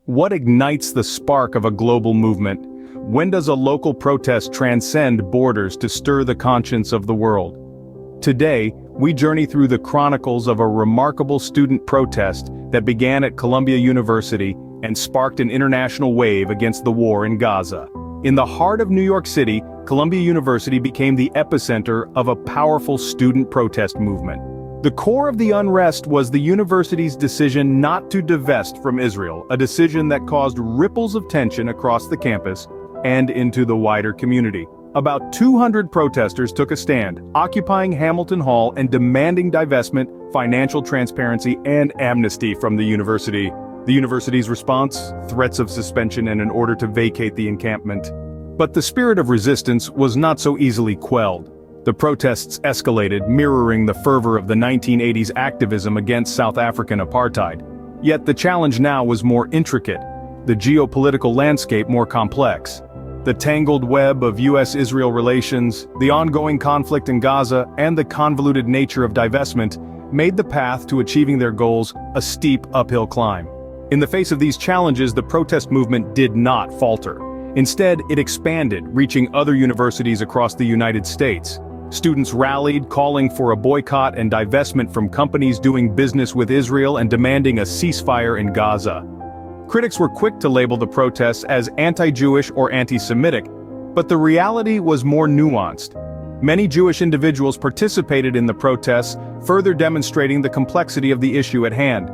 What ignites the spark of a global movement? When does a local protest transcend borders to stir the conscience of the world? Today, we journey through the chronicles of a remarkable student protest that began at Columbia University and sparked an international wave against the war in Gaza. In the heart of New York City, Columbia University became the epicenter of a powerful student protest movement. The core of the unrest was the university's decision not to divest from Israel, a decision that caused ripples of tension across the campus and into the wider community. About 200 protesters took a stand, occupying Hamilton Hall and demanding divestment, financial transparency, and amnesty from the university. The university's response? Threats of suspension and an order to vacate the encampment. But the spirit of resistance was not so easily quelled. The protests escalated, mirroring the fervor of the 1980s activism against South African apartheid. Yet the challenge now was more intricate, the geopolitical landscape more complex. The tangled web of US-Israel relations, the ongoing conflict in Gaza, and the convoluted nature of divestment made the path to achieving their goals a steep uphill climb. In the face of these challenges, the protest movement did not falter. Instead, it expanded, reaching other universities across the United States. Students rallied, calling for a boycott and divestment from companies doing business with Israel and demanding a ceasefire in Gaza. Critics were quick to label the protests as anti-Jewish or anti-Semitic, but the reality was more nuanced. Many Jewish individuals participated in the protests, further demonstrating the complexity of the issue at hand.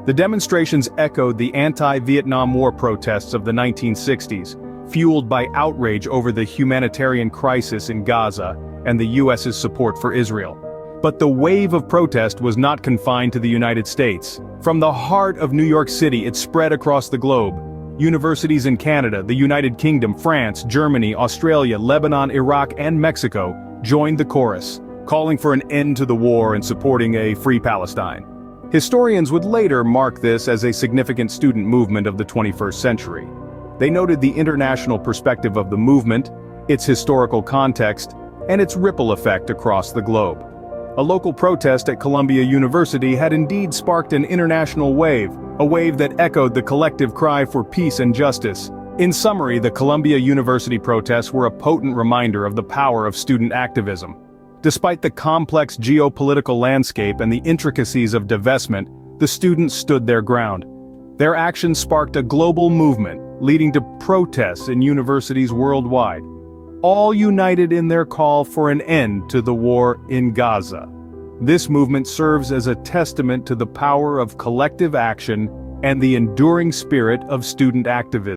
The demonstrations echoed the anti-Vietnam War protests of the 1960s, fueled by outrage over the humanitarian crisis in Gaza and the US's support for Israel. But the wave of protest was not confined to the United States. From the heart of New York City, it spread across the globe. Universities in Canada, the United Kingdom, France, Germany, Australia, Lebanon, Iraq, and Mexico joined the chorus, calling for an end to the war and supporting a free Palestine. Historians would later mark this as a significant student movement of the 21st century. They noted the international perspective of the movement, its historical context, and its ripple effect across the globe. A local protest at Columbia University had indeed sparked an international wave, a wave that echoed the collective cry for peace and justice. In summary, the Columbia University protests were a potent reminder of the power of student activism. Despite the complex geopolitical landscape and the intricacies of divestment, the students stood their ground. Their actions sparked a global movement, leading to protests in universities worldwide, all united in their call for an end to the war in Gaza. This movement serves as a testament to the power of collective action and the enduring spirit of student activism.